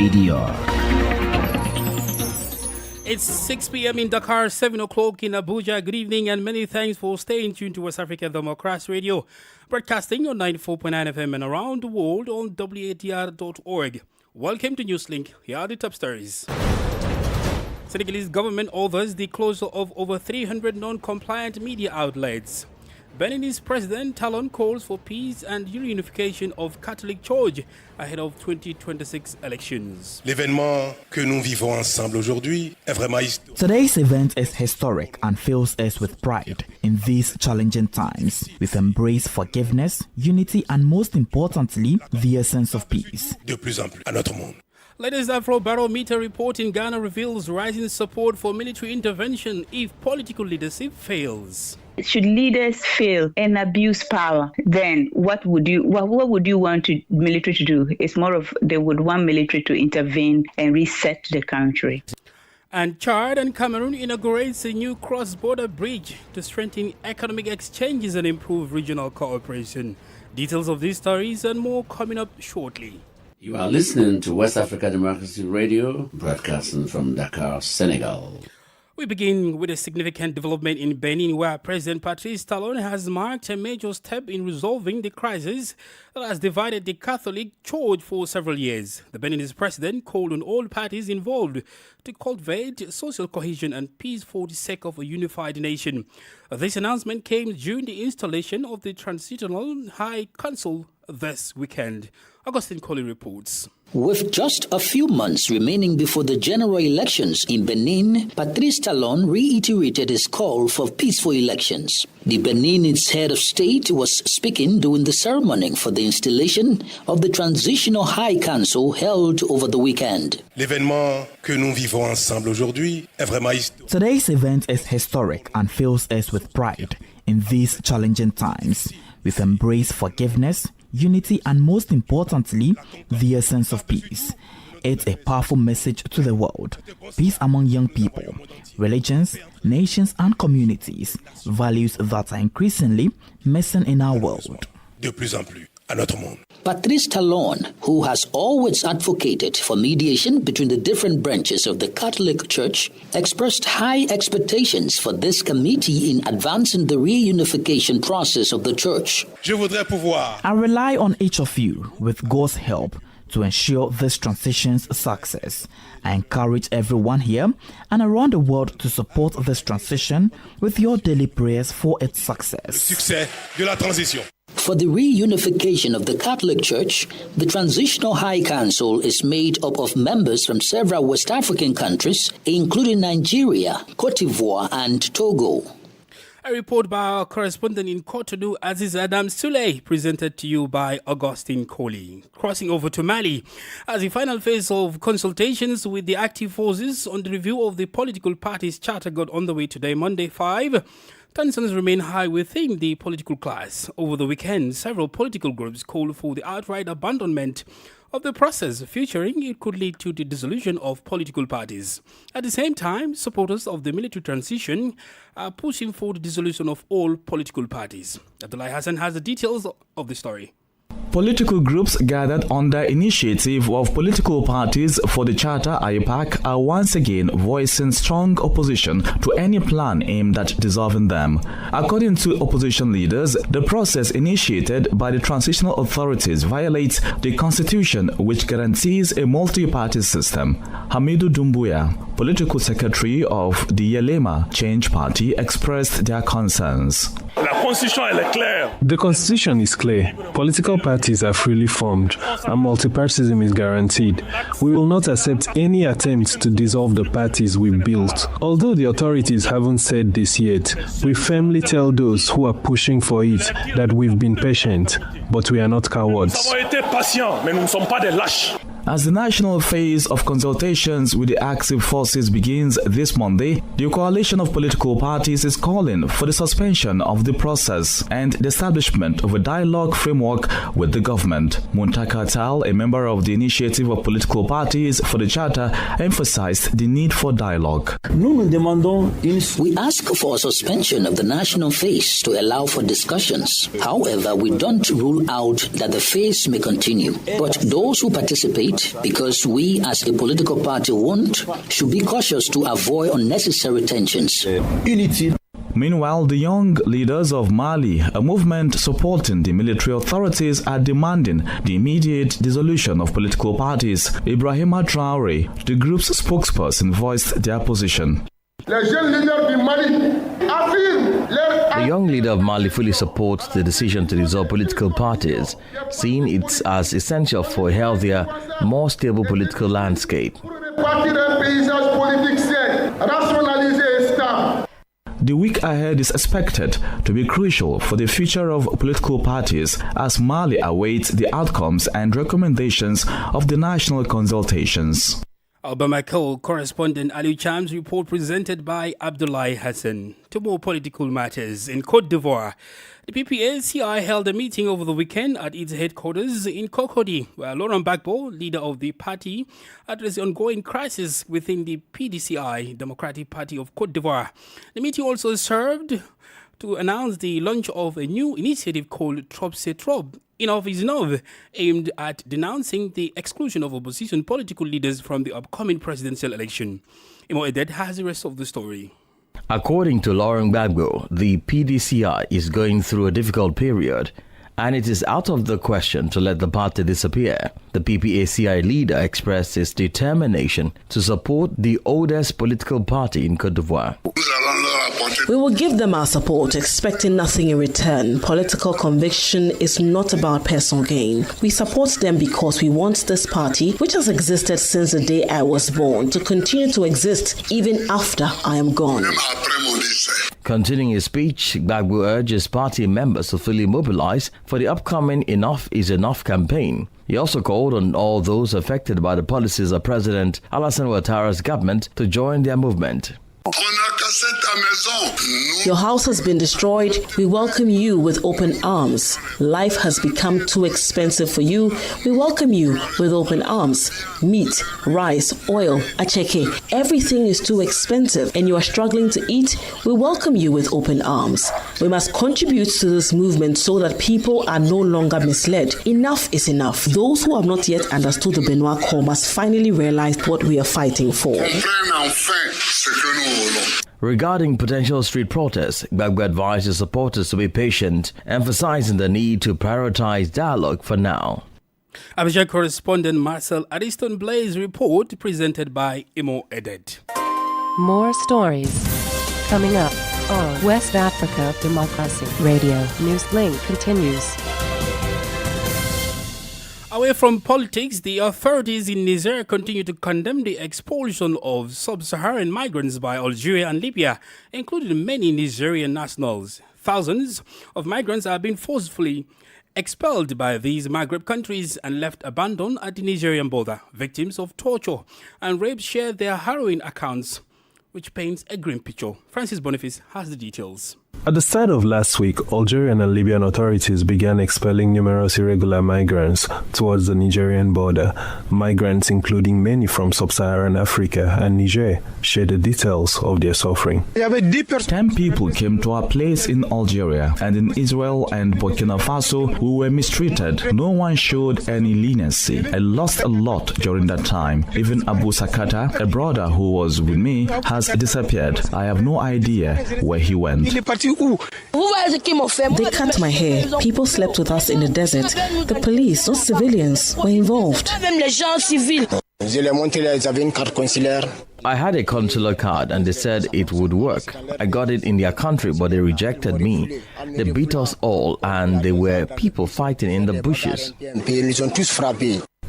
ADR. It's 6 p.m. in Dakar, 7 o'clock in Abuja. Good evening and many thanks for staying tuned to West Africa Democracy Radio, broadcasting on 94.9 FM and around the world on WADR.org. Welcome to Newslink. Here are the top stories. Senegalese government orders the closure of over 300 non-compliant media outlets. Benin's President Talon calls for peace and reunification of Catholic Church ahead of 2026 elections. L'événement que nous vivons ensemble aujourd'hui est vraiment historique. Today's event is historic and fills us with pride in these challenging times. We embrace forgiveness, unity, and most importantly, the essence of peace. De plus en plus à notre monde. Latest Afrobarometer report in Ghana reveals rising support for military intervention if political leadership fails. Should leaders fail and abuse power, then what would you want military to do? It's more of they would want military to intervene and reset the country. And Chad and Cameroon inaugurates a new cross-border bridge to strengthen economic exchanges and improve regional cooperation. Details of these stories and more coming up shortly. You are listening to West Africa Democracy Radio, broadcasting from Dakar, Senegal. We begin with a significant development in Benin, where President Patrice Talon has marked a major step in resolving the crisis that has divided the Catholic Church for several years. The Beninese president called on all parties involved to cultivate social cohesion and peace for the sake of a unified nation. This announcement came during the installation of the Transitional High Council this weekend. Augustine Colley reports. With just a few months remaining before the general elections in Benin, Patrice Talon reiterated his call for peaceful elections. The Beninese head of state was speaking during the ceremony for the installation of the Transitional High Council held over the weekend. L'événement que nous vivons ensemble aujourd'hui est vraiment historique. Today's event is historic and fills us with pride in these challenging times. We embrace forgiveness, unity, and most importantly, the essence of peace. It's a powerful message to the world. Peace among young people, religions, nations, and communities. Values that are increasingly missing in our world. De plus en plus à notre monde. Patrice Talon, who has always advocated for mediation between the different branches of the Catholic Church, expressed high expectations for this committee in advancing the reunification process of the Church. Je voudrais pouvoir. I rely on each of you, with God's help, to ensure this transition's success. I encourage everyone here and around the world to support this transition with your daily prayers for its success. Succès de la transition. For the reunification of the Catholic Church, the Transitional High Council is made up of members from several West African countries, including Nigeria, Cote d'Ivoire, and Togo. A report by our correspondent in Cotonou, Aziz Adam Souley, presented to you by Augustine Colley. Crossing over to Mali, as the final phase of consultations with the active forces on the review of the political parties' charter got underway today, Monday 5. Tensions remain high within the political class. Over the weekend, several political groups called for the outright abandonment of the process, featuring it could lead to the dissolution of political parties. At the same time, supporters of the military transition are pushing for the dissolution of all political parties. Abdullah Hassan has the details of the story. Political groups gathered on the initiative of political parties for the Charter IPAC are once again voicing strong opposition to any plan aimed at dissolving them. According to opposition leaders, the process initiated by the transitional authorities violates the constitution, which guarantees a multi-party system. Hamidou Doumbouya, political secretary of the Yelema Change Party, expressed their concerns. The constitution is clear. Political parties are freely formed and multipartyism is guaranteed. We will not accept any attempts to dissolve the parties we built. Although the authorities haven't said this yet, we firmly tell those who are pushing for it that we've been patient, but we are not cowards. As the national phase of consultations with the active forces begins this Monday, the coalition of political parties is calling for the suspension of the process and the establishment of a dialogue framework with the government. Muntaka Tal, a member of the initiative of political parties for the Charter, emphasized the need for dialogue. We ask for a suspension of the national phase to allow for discussions. However, we don't rule out that the phase may continue. But those who participate that because we as a political party should be cautious to avoid unnecessary tensions. Meanwhile, the young leaders of Mali, a movement supporting the military authorities, are demanding the immediate dissolution of political parties. Ibrahima Traoré, the group's spokesperson, voiced their position. The young leader of Mali fully supports the decision to dissolve political parties, seeing it as essential for a healthier, more stable political landscape. The week ahead is expected to be crucial for the future of political parties as Mali awaits the outcomes and recommendations of the national consultations. Our Bamako correspondent Ali Cham's report presented by Abdullahi Hassan. To more political matters, in Côte d'Ivoire, the PPACI held a meeting over the weekend at its headquarters in Cocody, where Laurent Gbagbo, leader of the party, addressed the ongoing crisis within the PDCI, Democratic Party of Côte d'Ivoire. The meeting also served to announce the launch of a new initiative called Trop c'est Trop, Enough is Enough, aimed at denouncing the exclusion of opposition political leaders from the upcoming presidential election. Imo Edet has the rest of the story. According to Laurent Gbagbo, the PDCI is going through a difficult period, and it is out of the question to let the party disappear. The PPACI leader expressed his determination to support the oldest political party in Côte d'Ivoire. We will give them our support, expecting nothing in return. Political conviction is not about personal gain. We support them because we want this party, which has existed since the day I was born, to continue to exist even after I am gone. Continuing his speech, Gbagbo urges party members to fully mobilize for the upcoming Enough is Enough campaign. He also called on all those affected by the policies of President Alassane Ouattara's government to join their movement. Your house has been destroyed. We welcome you with open arms. Life has become too expensive for you. We welcome you with open arms. Meat, rice, oil, acheke, everything is too expensive and you are struggling to eat. We welcome you with open arms. We must contribute to this movement so that people are no longer misled. Enough is enough. Those who have not yet understood the Benoit call must finally realize what we are fighting for. Regarding potential street protests, Gbagbo advised his supporters to be patient, emphasizing the need to prioritize dialogue for now. Abidjan correspondent Marcel Ariston Blaze report presented by Imo Edet. More stories coming up on West Africa Democracy Radio. Newslink continues. Away from politics, the authorities in Niger continue to condemn the expulsion of sub-Saharan migrants by Algeria and Libya, including many Nigerian nationals. Thousands of migrants are being forcefully expelled by these Maghreb countries and left abandoned at the Nigerian border. Victims of torture and rape share their harrowing accounts, which paints a grim picture. Francis Boniface has the details. At the start of last week, Algerian and Libyan authorities began expelling numerous irregular migrants towards the Nigerian border. Migrants, including many from sub-Saharan Africa and Niger, shared the details of their suffering. 10 people came to our place in Algeria, and in Israel and Burkina Faso, we were mistreated. No one showed any leniency. I lost a lot during that time. Even Abu Sakata, a brother who was with me, has disappeared. I have no idea where he went. They cut my hair. People slept with us in the desert. The police, not civilians, were involved. I had a consular card and they said it would work. I got it in their country, but they rejected me. They beat us all and there were people fighting in the bushes.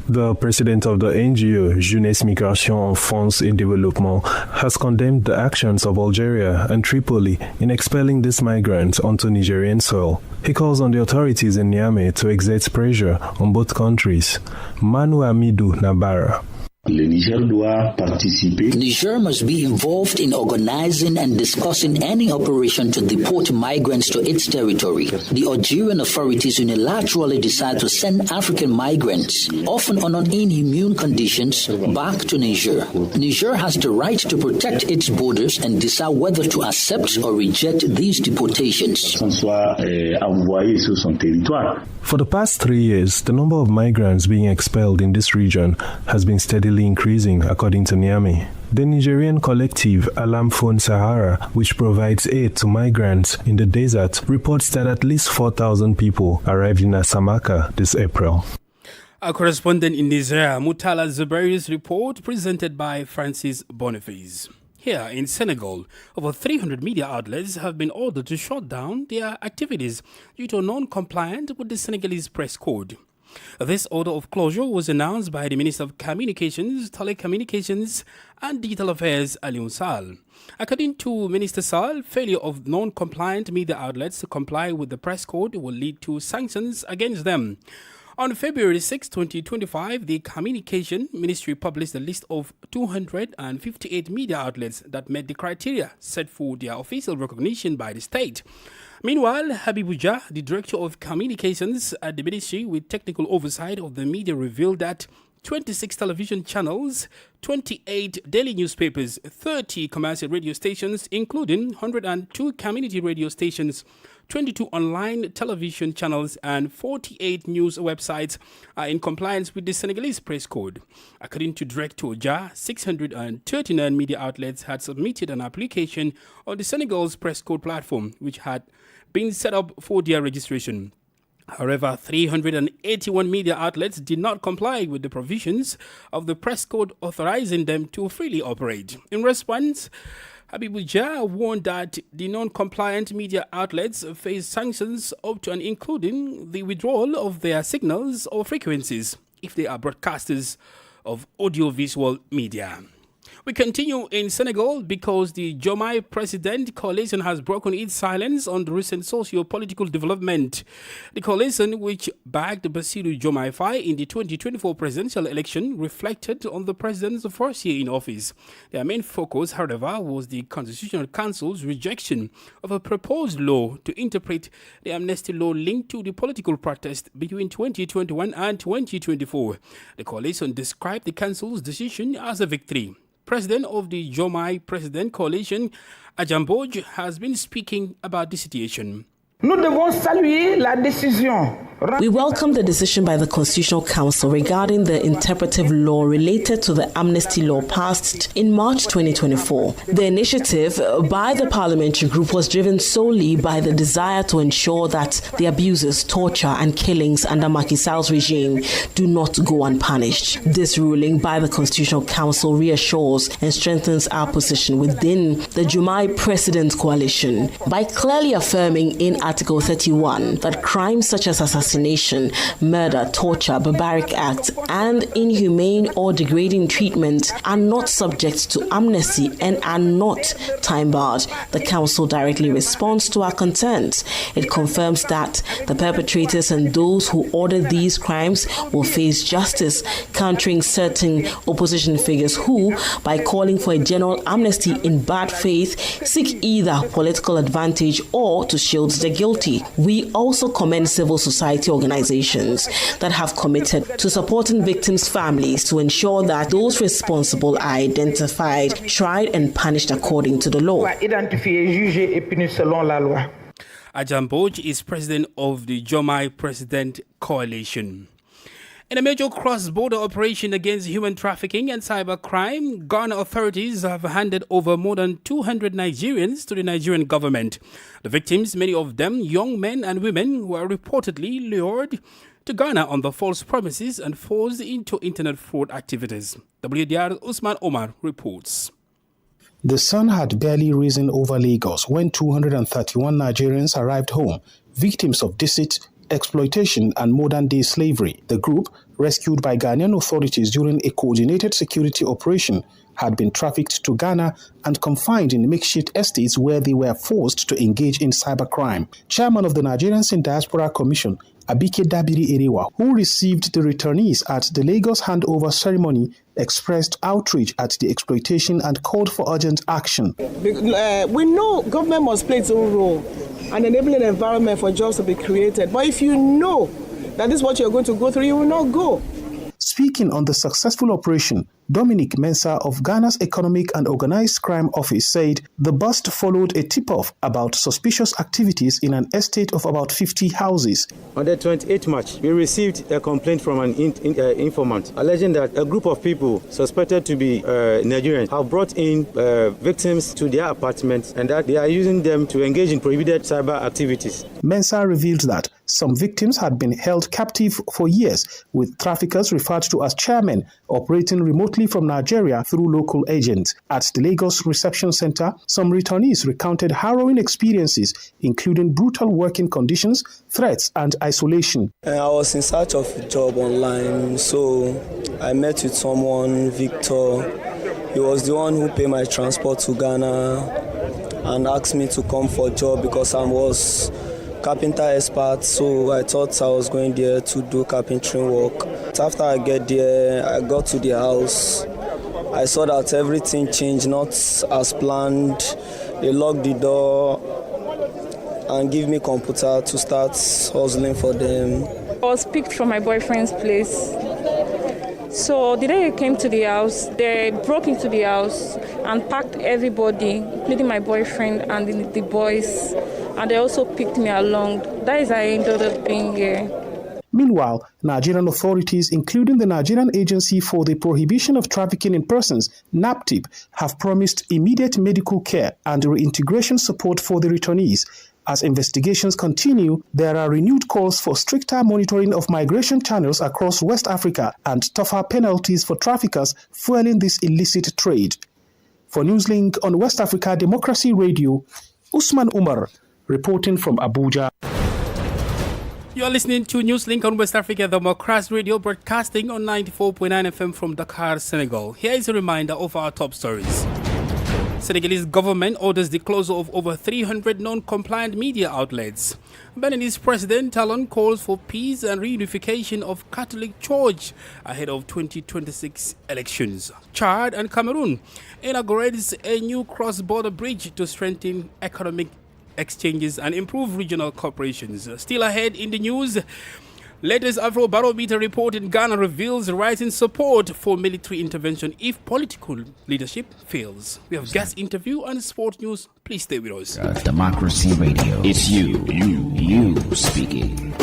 The president of the NGO, Jeunesse Migration Enfance et Développement, has condemned the actions of Algeria and Tripoli in expelling these migrants onto Nigerian soil. He calls on the authorities in Niamey to exert pressure on both countries. Manu Amidou Nabara. Niger must be involved in organizing and discussing any operation to deport migrants to its territory. The Algerian authorities unilaterally decide to send African migrants, often under inhumane conditions, back to Niger. Niger has the right to protect its borders and decide whether to accept or reject these deportations. For the past 3 years, the number of migrants being expelled in this region has been steadily increasing, according to Niamey. The Nigerian collective Alam Phone Sahara, which provides aid to migrants in the desert, reports that at least 4,000 people arrived in Asamaka this April. Our correspondent in Niger, Mutala Zuberi's report, presented by Francis Boniface. Here in Senegal, over 300 media outlets have been ordered to shut down their activities due to non-compliance with the Senegalese press code. This order of closure was announced by the Minister of Communications, Telecommunications and Digital Affairs, Alioune Sall. According to Minister Sall, failure of non-compliant media outlets to comply with the press code will lead to sanctions against them. On February 6, 2025, the Communication Ministry published a list of 258 media outlets that met the criteria set for their official recognition by the state. Meanwhile, Habibou Dia, the Director of Communications at the Ministry with technical oversight of the media, revealed that 26 television channels, 28 daily newspapers, 30 commercial radio stations, including 102 community radio stations, 22 online television channels and 48 news websites are in compliance with the Senegalese press code. According to Director Dia, 639 media outlets had submitted an application on the Senegal's press code platform, which had been set up for their registration. However, 381 media outlets did not comply with the provisions of the press code authorizing them to freely operate. In response, Habibou Dia warned that the non-compliant media outlets face sanctions up to and including the withdrawal of their signals or frequencies if they are broadcasters of audiovisual media. We continue in Senegal because the Diomaye President Coalition has broken its silence on the recent socio-political development. The coalition, which backed Bassirou Diomaye Faye in the 2024 presidential election, reflected on the president's first year in office. Their main focus, however, was the Constitutional Council's rejection of a proposed law to interpret the amnesty law linked to the political protest between 2021 and 2024. The coalition described the council's decision as a victory. President of the Diomaye President Coalition, Adjamboj, has been speaking about the situation. We welcome the decision by the Constitutional Council regarding the interpretive law related to the amnesty law passed in March 2024. The initiative by the parliamentary group was driven solely by the desire to ensure that the abuses, torture and killings under Macky Sall's regime do not go unpunished. This ruling by the Constitutional Council reassures and strengthens our position within the Diomaye President Coalition by clearly affirming in Article 31 that crimes such as assassination, murder, torture, barbaric acts, and inhumane or degrading treatment are not subject to amnesty and are not time-barred. The Council directly responds to our concerns. It confirms that the perpetrators and those who ordered these crimes will face justice, countering certain opposition figures who, by calling for a general amnesty in bad faith, seek either political advantage or to shield the guilty. We also commend civil society organizations that have committed to supporting victims' families to ensure that those responsible are identified, tried, and punished according to the law. Adjamboj is president of the Diomaye President Coalition. In a major cross-border operation against human trafficking and cybercrime, Ghana authorities have handed over more than 200 Nigerians to the Nigerian government. The victims, many of them young men and women, were reportedly lured to Ghana on the false promises and forced into internet fraud activities. WDR Usman Omar reports. The sun had barely risen over Lagos when 231 Nigerians arrived home, victims of deceit, exploitation and modern-day slavery. The group, rescued by Ghanaian authorities during a coordinated security operation, had been trafficked to Ghana and confined in makeshift estates where they were forced to engage in cybercrime. Chairman of the Nigerians in Diaspora Commission, Abike Dabiri Erewa, who received the returnees at the Lagos handover ceremony, expressed outrage at the exploitation and called for urgent action. We know government must play its own role and enabling an environment for jobs to be created. But if you know that this is what you're going to go through, you will not go. Speaking on the successful operation, Dominic Mensah of Ghana's Economic and Organized Crime Office said the bust followed a tip-off about suspicious activities in an estate of about 50 houses. On the 28th March, we received a complaint from an informant alleging that a group of people suspected to be Nigerians have brought in victims to their apartments and that they are using them to engage in prohibited cyber activities. Mensah revealed that some victims had been held captive for years, with traffickers referred to as chairmen operating remotely from Nigeria through local agents. At the Lagos Reception Center, some returnees recounted harrowing experiences, including brutal working conditions, threats, and isolation. I was in search of a job online, so I met with someone, Victor. He was the one who paid my transport to Ghana and asked me to come for a job because I was carpenter expert, so I thought I was going there to do carpentry work. After I get there, I got to the house. I saw that everything changed, not as planned. They locked the door and give me computer to start hustling for them. I was picked from my boyfriend's place. So the day I came to the house, they broke into the house and packed everybody, including my boyfriend and the boys. And they also picked me along. That is how I ended up being here. Meanwhile, Nigerian authorities, including the Nigerian Agency for the Prohibition of Trafficking in Persons, NAPTIP, have promised immediate medical care and reintegration support for the returnees. As investigations continue, there are renewed calls for stricter monitoring of migration channels across West Africa and tougher penalties for traffickers fueling this illicit trade. For Newslink on West Africa Democracy Radio, Usman Umar, reporting from Abuja. You are listening to Newslink on West Africa Democracy Radio, broadcasting on 94.9 FM from Dakar, Senegal. Here is a reminder of our top stories. Senegalese government orders the closure of over 300 non-compliant media outlets. Beninese President Talon calls for peace and reunification of Catholic Church ahead of 2026 elections. Chad and Cameroon inaugurates a new cross-border bridge to strengthen economic exchanges and improve regional cooperations. Still ahead in the news, latest Afrobarometer report in Ghana reveals rising support for military intervention if political leadership fails. We have guest interview and sport news. Please stay with us. Democracy Radio. It's you speaking.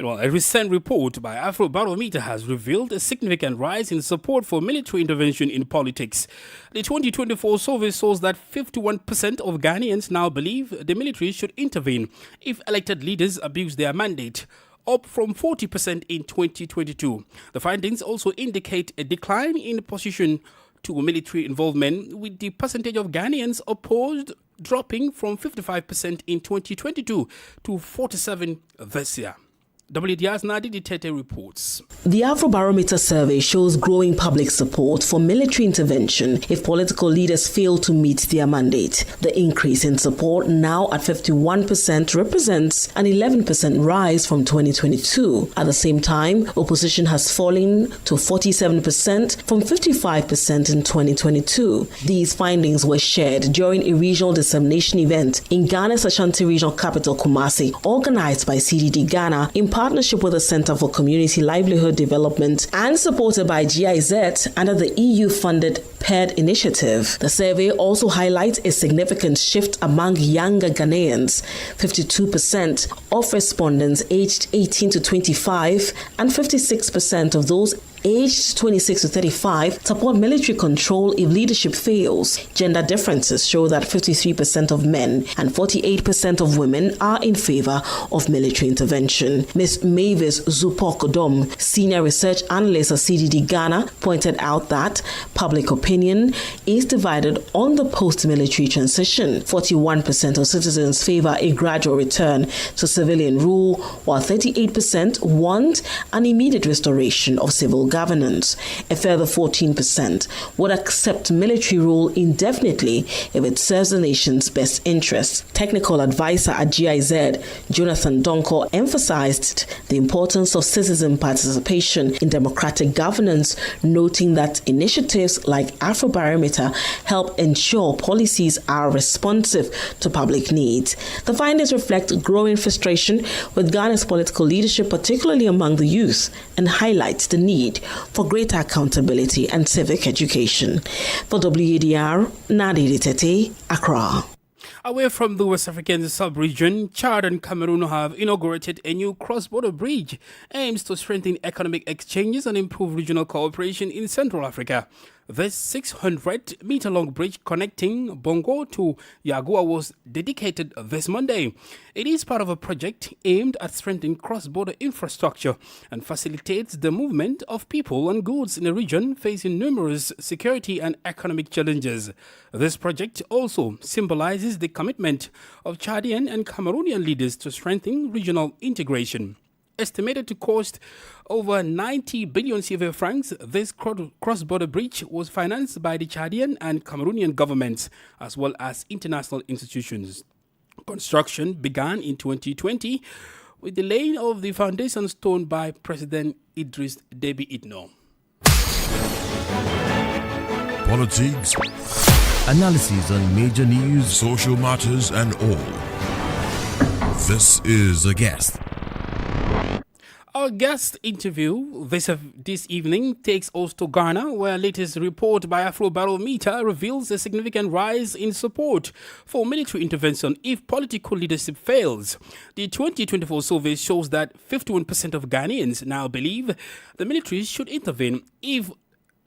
Well, a recent report by Afrobarometer has revealed a significant rise in support for military intervention in politics. The 2024 survey shows that 51% of Ghanaians now believe the military should intervene if elected leaders abuse their mandate, up from 40% in 2022. The findings also indicate a decline in opposition to military involvement, with the percentage of Ghanaians opposed dropping from 55% in 2022 to 47% this year. WDR's Nadi Ditete reports. The Afrobarometer survey shows growing public support for military intervention if political leaders fail to meet their mandate. The increase in support, now at 51%, represents an 11% rise from 2022. At the same time, opposition has fallen to 47% from 55% in 2022. These findings were shared during a regional dissemination event in Ghana's Ashanti regional capital, Kumasi, organized by CDD Ghana in partnership with the Center for Community Livelihood Development and supported by GIZ under the EU-funded PED initiative. The survey also highlights a significant shift among younger Ghanaians. 52% of respondents aged 18 to 25 and 56% of those aged 26 to 35 support military control if leadership fails. Gender differences show that 53% of men and 48% of women are in favor of military intervention. Ms. Mavis Zupok-Dom, senior research analyst at CDD Ghana, pointed out that public opinion is divided on the post-military transition. 41% of citizens favor a gradual return to civilian rule, while 38% want an immediate restoration of civil governance. A further 14% would accept military rule indefinitely if it serves the nation's best interests. Technical advisor at GIZ, Jonathan Donko, emphasized the importance of citizen participation in democratic governance, noting that initiatives like Afrobarometer help ensure policies are responsive to public needs. The findings reflect growing frustration with Ghana's political leadership, particularly among the youth, and highlights the need for greater accountability and civic education. For WADR, Nadi Tete, Accra. Away from the West African sub-region, Chad and Cameroon have inaugurated a new cross-border bridge aimed to strengthen economic exchanges and improve regional cooperation in Central Africa. This 600-meter-long bridge connecting Bongo to Yagoua was dedicated this Monday. It is part of a project aimed at strengthening cross-border infrastructure and facilitates the movement of people and goods in a region facing numerous security and economic challenges. This project also symbolizes the commitment of Chadian and Cameroonian leaders to strengthen regional integration. Estimated to cost over 90 billion CFA francs, this cross-border bridge was financed by the Chadian and Cameroonian governments as well as international institutions. Construction began in 2020 with the laying of the foundation stone by President Idriss Déby Itno. Politics, analysis on major news, social matters, and all. This is A Guest. Our guest interview this evening takes us to Ghana, where latest report by Afrobarometer reveals a significant rise in support for military intervention if political leadership fails. The 2024 survey shows that 51% of Ghanaians now believe the military should intervene if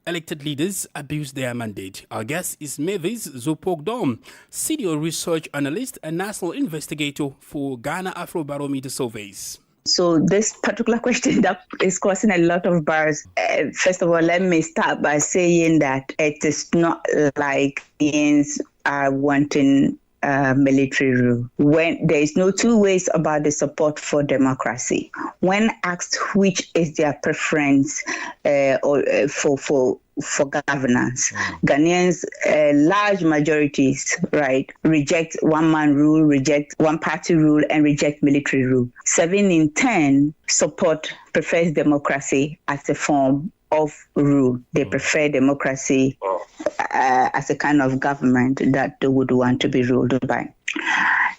elected leaders abuse their mandate. Our guest is Mavis Zopogdom, senior research analyst and national investigator for Ghana Afrobarometer surveys. So this particular question that is causing a lot of buzz. First of all, let me start by saying that it is not like Ghanaians are wanting military rule. When there is no two ways about the support for democracy. When asked which is their preference for governance, Ghanaians, large majorities, right, reject one-man rule, reject one-party rule, and reject military rule. 7 in 10 prefers democracy as a form of rule. They prefer democracy as a kind of government that they would want to be ruled by.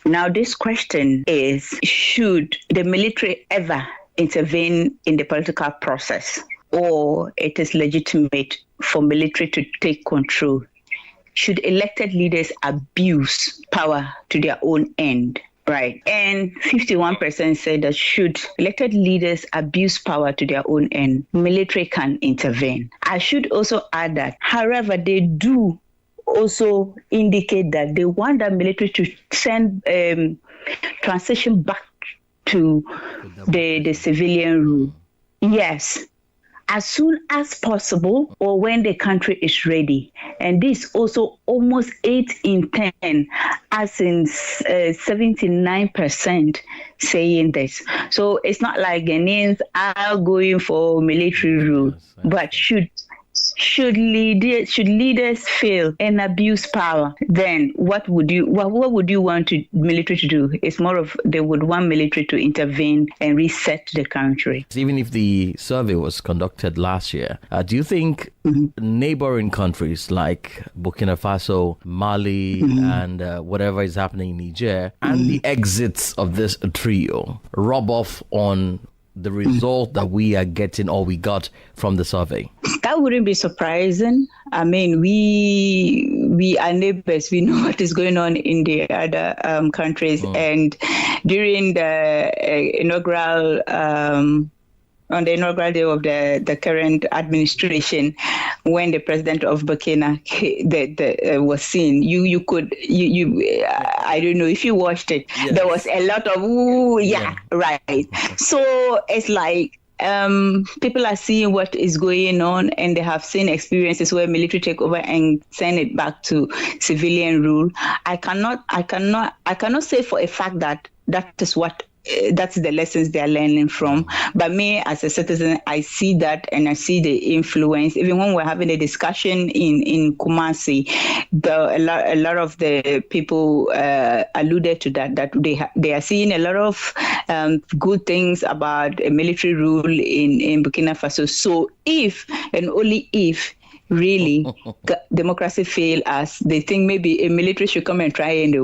Now, this question is, should the military ever intervene in the political process, or it is legitimate for military to take control? Should elected leaders abuse power to their own end? Right. And 51% said that should elected leaders abuse power to their own end, military can intervene. I should also add that, however, they do also indicate that they want the military to send transition back to the civilian rule. Yes, as soon as possible or when the country is ready. And this also almost 8 in 10, as in 79% saying this. So it's not like Ghanaians are going for military rule, but should leaders fail and abuse power, then what would you want military to do? It's more of they would want military to intervene and reset the country. Even if the survey was conducted last year, do you think neighboring countries like Burkina Faso, Mali, and whatever is happening in Niger, and the exits of this trio rub off on the result that we are getting or we got from the survey? That wouldn't be surprising. I mean, we are neighbors. We know what is going on in the other countries. And during the inaugural on the inaugural day of the current administration, when the president of Burkina was seen, you could I don't know if you watched it. Yes. There was a lot of right. So it's like people are seeing what is going on, and they have seen experiences where military take over and send it back to civilian rule. I cannot say for a fact that is what that's the lessons they are learning from. But me, as a citizen, I see that, and I see the influence. Even when we're having a discussion in Kumasi, a lot of the people alluded to that they are seeing a lot of good things about a military rule in Burkina Faso. So if, and only if, really democracy fail us, they think maybe a military should come and try and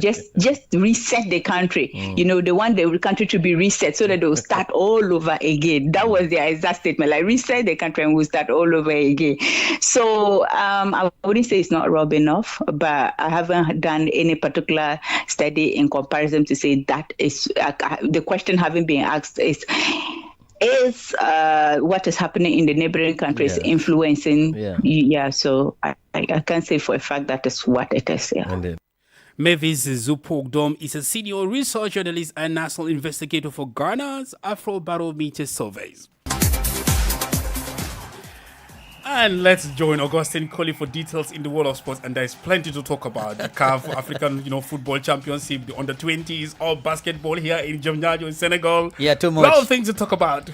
just reset the country. They want the country to be reset so that they will start all over again. That was their exact statement, like reset the country and we'll start all over again. So I wouldn't say it's not rough enough, but I haven't done any particular study in comparison to say that is the question having been asked is what is happening in the neighboring countries influencing? So I can't say for a fact that is what it is. Mavis Zupogdom is a senior research journalist and national investigator for Ghana's Afrobarometer surveys. And let's join Augustine Colley for details in the world of sports. And there's plenty to talk about. The CAF African Football Championship, the under-20s, or basketball here in Jamjajo in Senegal. Yeah, too much. A lot of things to talk about.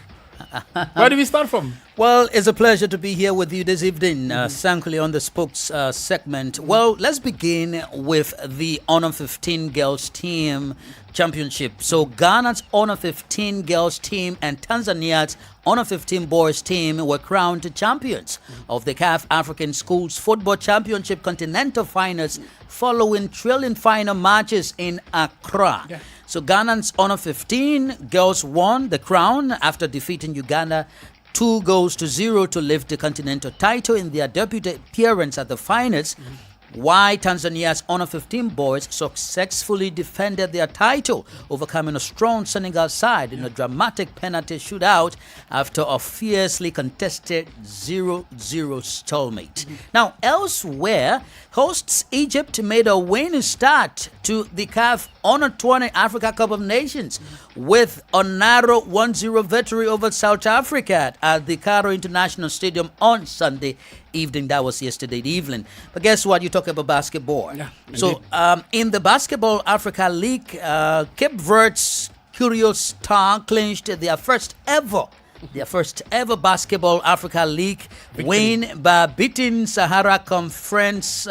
Where do we start from? Well, it's a pleasure to be here with you this evening, thankfully on the Spokes segment. Well, let's begin with the Honor 15 Girls Team Championship. So Ghana's Honor 15 Girls Team and Tanzania's Honor 15 Boys Team were crowned champions of the CAF African Schools Football Championship Continental Finals following thrilling final matches in Accra. So Ghana's Honor 15 girls won the crown after defeating Uganda 2-0 to lift the continental title in their debut appearance at the finals. While Tanzania's Honor 15 boys successfully defended their title, overcoming a strong Senegal side in a dramatic penalty shootout after a fiercely contested 0-0 stalemate. Now, elsewhere, hosts Egypt made a winning start to the CAF Honor 20 Africa Cup of Nations with a narrow 1-0 victory over South Africa at the Cairo International Stadium on Sunday evening. That was yesterday evening. But guess what? You talk about basketball. So in the Basketball Africa League, Cape Verde's Curious Star clinched their first ever Basketball Africa League win by beating Sahara Conference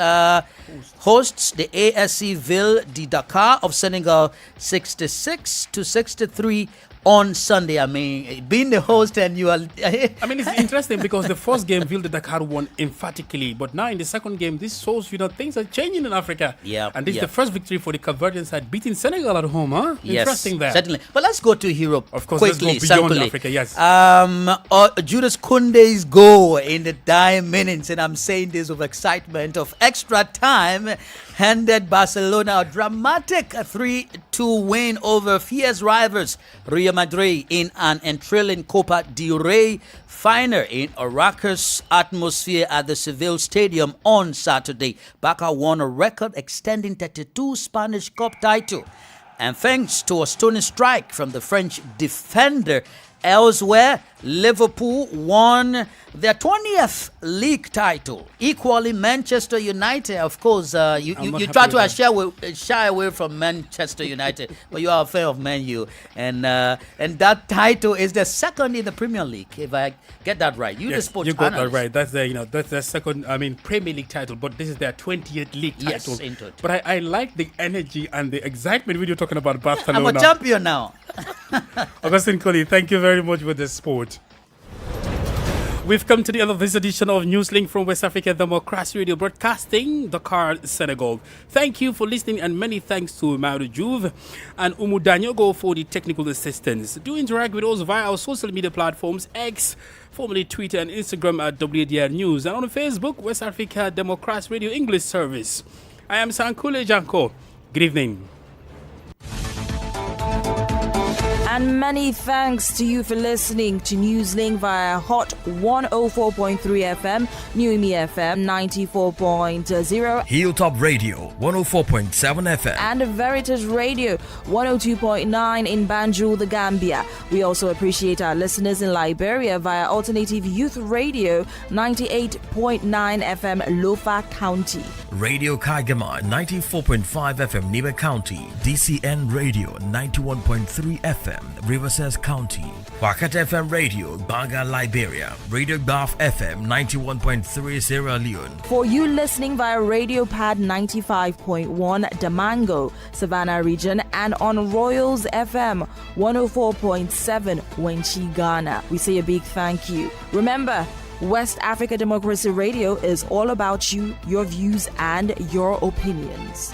hosts the ASC Ville de Dakar of Senegal 66-63 on Sunday. I mean, being the host and you are... it's interesting because the first game, Ville de Dakar won emphatically. But now in the second game, this shows, things are changing in Africa. And this is the first victory for the Cape Verdean side, beating Senegal at home, huh? Yes, interesting there. Certainly. But let's go to Europe of course, quickly, let's go beyond simply. Africa, yes. Judas Kounde's goal in the dying minutes, and I'm saying this with excitement, of extra time, handed Barcelona a dramatic 3-2 win over fierce rivals Real Madrid in an enthralling Copa del Rey final in a raucous atmosphere at the Seville Stadium on Saturday. Barca won a record-extending 32 Spanish Cup title, and thanks to a stunning strike from the French defender. Elsewhere, Liverpool won their 20th league title. Equally, Manchester United, of course, you try to shy away from Manchester United, but you are a fan of Man U. And that title is the second in the Premier League, if I get that right. You got that right. That's the second, Premier League title, but this is their 20th league title. Yes, into it. But I like the energy and the excitement when you're talking about Barcelona. I'm a champion now. Augustine Colley, thank you very much for this sport. We've come to the end of this edition of Newslink from West Africa Democracy Radio, broadcasting Dakar, Senegal. Thank you for listening, and many thanks to Mauro Juve and Umu Danyogo for the technical assistance. Do interact with us via our social media platforms, X, formerly Twitter and Instagram at WDR News, and on Facebook, West Africa Democracy Radio English Service. I am Sankule Janko. Good evening. And many thanks to you for listening to Newslink via Hot 104.3 FM, Newmi FM 94.0, Hilltop Radio 104.7 FM, and Veritas Radio 102.9 in Banjul, the Gambia. We also appreciate our listeners in Liberia via Alternative Youth Radio 98.9 FM, Lofa County. Radio Kagama 94.5 FM, Nibe County, DCN Radio 91.3 FM, Riverside County, Wakat FM Radio, Baga, Liberia, Radio Baf FM 91.3 Sierra Leone. For you listening via Radio Pad 95.1 Damango, Savannah region, and on Royals FM 104.7 Wenchi, Ghana, we say a big thank you. Remember, West Africa Democracy Radio is all about you, your views, and your opinions.